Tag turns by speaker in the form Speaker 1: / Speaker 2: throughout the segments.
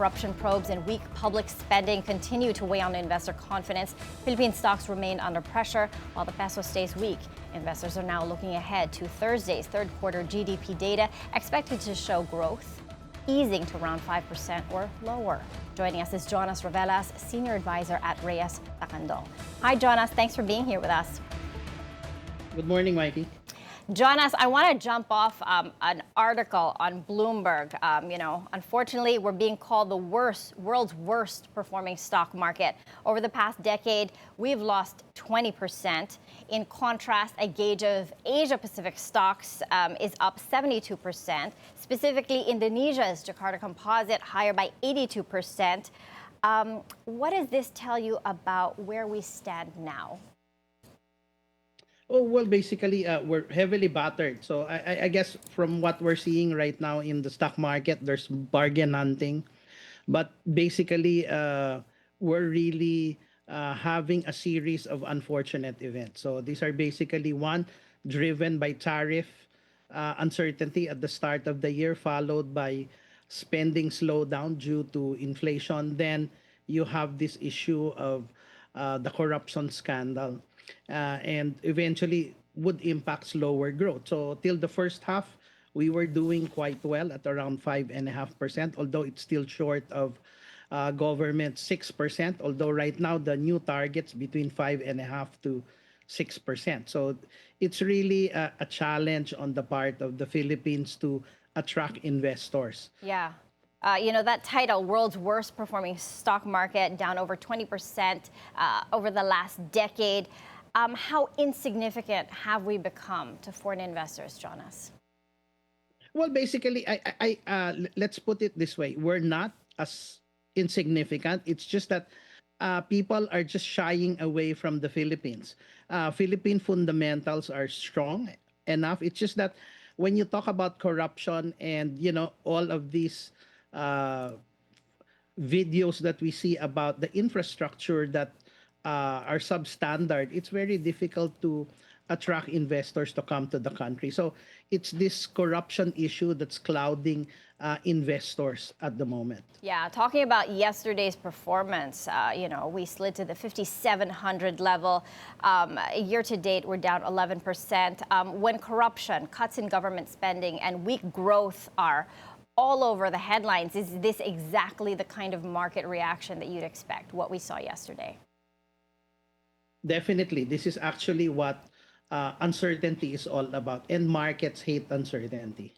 Speaker 1: corruption probes and weak public spending continue to weigh on investor confidence. Philippine stocks remain under pressure while the peso stays weak. Investors are now looking ahead to Thursday's third quarter GDP data, expected to show growth easing to around 5% or lower. Joining us is Jonas Ravelas, Senior Advisor at Reyes Tacandong. Hi, Jonas. Thanks for being here with us.
Speaker 2: Good morning, Mikey.
Speaker 1: Jonas, I want to jump off an article on Bloomberg. Unfortunately, we're being called the world's worst performing stock market. Over the past decade, we've lost 20%. In contrast, a gauge of Asia-Pacific stocks is up 72%. Specifically, Indonesia's Jakarta Composite higher by 82%. What does this tell you about where we stand now?
Speaker 2: Oh, well, basically, we're heavily battered. So I guess from what we're seeing right now in the stock market, there's bargain hunting. But basically, we're really having a series of unfortunate events. So these are basically one, driven by tariff uncertainty at the start of the year, followed by spending slowdown due to inflation. Then you have this issue of the corruption scandal. And eventually would impact slower growth. So till the first half, we were doing quite well at around 5.5%, although it's still short of government 6%. Although right now the new target's between 5.5% to 6%. So it's really a challenge on the part of the Philippines to attract investors.
Speaker 1: Yeah. That title, World's Worst Performing Stock Market, down over 20% over the last decade. How insignificant have we become to foreign investors, Jonas?
Speaker 2: Well, basically, let's put it this way. We're not as insignificant. It's just that people are just shying away from the Philippines. Philippine fundamentals are strong enough. It's just that when you talk about corruption and, all of these videos that we see about the infrastructure that are substandard, it's very difficult to attract investors to come to the country. So it's this corruption issue that's clouding investors at the moment.
Speaker 1: Yeah, talking about yesterday's performance, we slid to the 5,700 level. Year to date, we're down 11%. When corruption, cuts in government spending, and weak growth are all over the headlines, is this exactly the kind of market reaction that you'd expect, what we saw yesterday?
Speaker 2: Definitely. This is actually what uncertainty is all about. And markets hate uncertainty.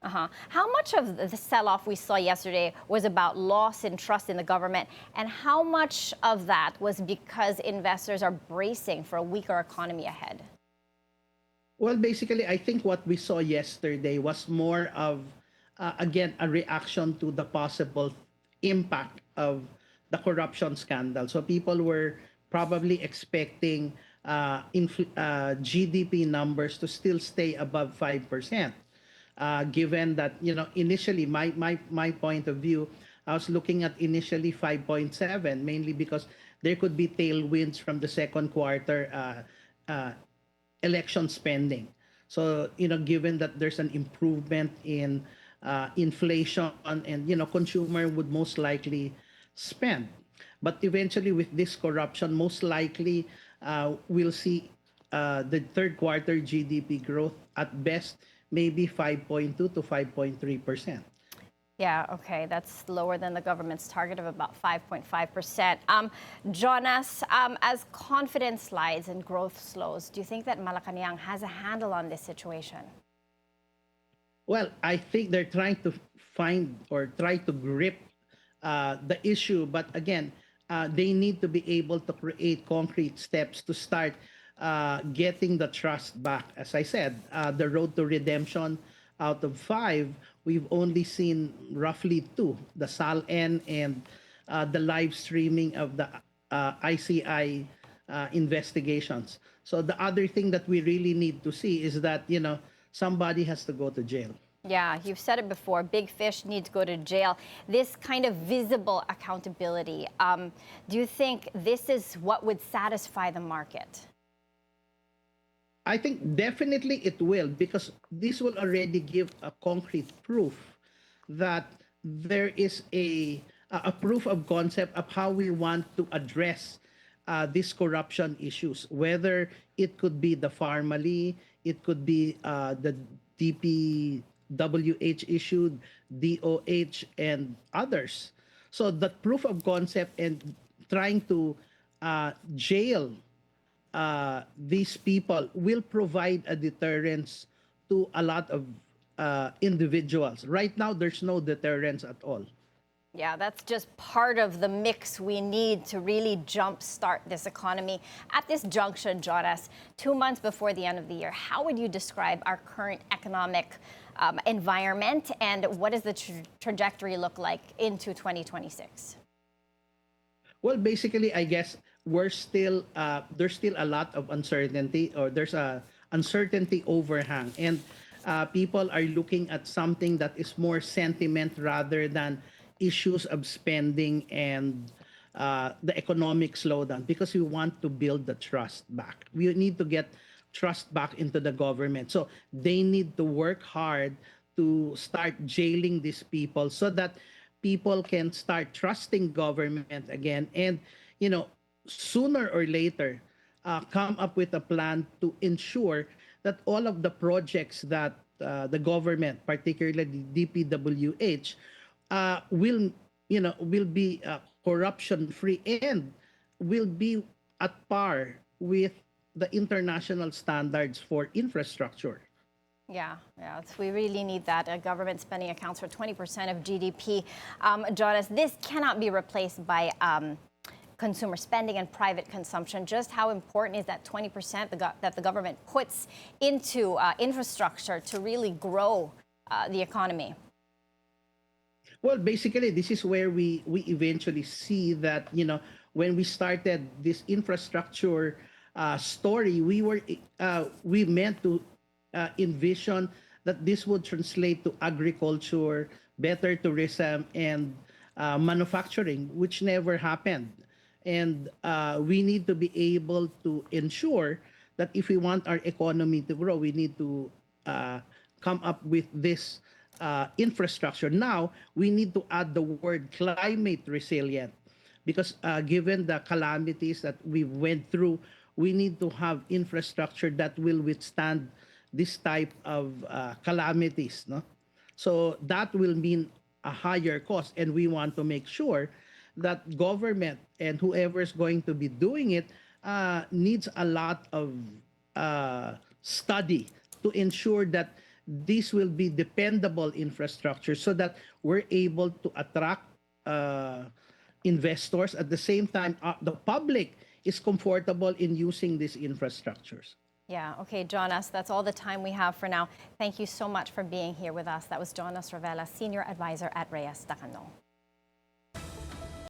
Speaker 1: How much of the sell-off we saw yesterday was about loss in trust in the government? And how much of that was because investors are bracing for a weaker economy ahead?
Speaker 2: Well, basically, I think what we saw yesterday was more of, again, a reaction to the possible impact of the corruption scandal. So people were probably expecting GDP numbers to still stay above 5%. Given that, initially, my point of view, I was looking at initially 5.7, mainly because there could be tailwinds from the second quarter election spending. So, given that there's an improvement in inflation and, consumer would most likely spend. But eventually, with this corruption, most likely we'll see the third quarter GDP growth at best maybe 5.2 to 5.3%.
Speaker 1: Yeah, okay, that's lower than the government's target of about 5.5%. Jonas, as confidence slides and growth slows, do you think that Malacanang has a handle on this situation?
Speaker 2: Well, I think they're trying to find or try to grip the issue, but again, they need to be able to create concrete steps to start getting the trust back. As I said, the road to redemption out of 5, we've only seen roughly 2, the SALN and the live streaming of the ICI investigations. So the other thing that we really need to see is that, somebody has to go to jail.
Speaker 1: Yeah, you've said it before, big fish need to go to jail. This kind of visible accountability, do you think this is what would satisfy the market?
Speaker 2: I think definitely it will, because this will already give a concrete proof that there is a a proof of concept of how we want to address these corruption issues, whether it could be the Pharmaly, it could be the DPWH issued, DOH, and others. So the proof of concept and trying to jail these people will provide a deterrence to a lot of individuals. Right now, there's no deterrence at all.
Speaker 1: Yeah, that's just part of the mix we need to really jumpstart this economy. At this junction, Jonas, 2 months before the end of the year, how would you describe our current economic environment, and what does the trajectory look like into 2026?
Speaker 2: Well, basically, I guess we're still there's still a lot of uncertainty, or there's a uncertainty overhang, and people are looking at something that is more sentiment rather than issues of spending and the economic slowdown, because we want to build the trust back. We need to get trust back into the government. So they need to work hard to start jailing these people so that people can start trusting government again, and sooner or later come up with a plan to ensure that all of the projects that the government, particularly DPWH, will be corruption free and will be at par with the international standards for infrastructure.
Speaker 1: Yeah, we really need that. Government spending accounts for 20% of GDP. Jonas, this cannot be replaced by consumer spending and private consumption. Just how important is that 20% that the government puts into infrastructure to really grow the economy?
Speaker 2: Well, basically, this is where we eventually see that, when we started this infrastructure story, we meant to envision that this would translate to agriculture, better tourism, and manufacturing, which never happened. And we need to be able to ensure that if we want our economy to grow, we need to come up with this infrastructure. Now, we need to add the word climate resilient, because given the calamities that we went through, we need to have infrastructure that will withstand this type of calamities. No? So that will mean a higher cost, and we want to make sure that government and whoever is going to be doing it needs a lot of study to ensure that this will be dependable infrastructure, so that we're able to attract investors. At the same time, the public is comfortable in using these infrastructures.
Speaker 1: Yeah, okay, Jonas, that's all the time we have for now. Thank you so much for being here with us. That was Jonas Ravelas, Senior Advisor at Reyes Tacandong.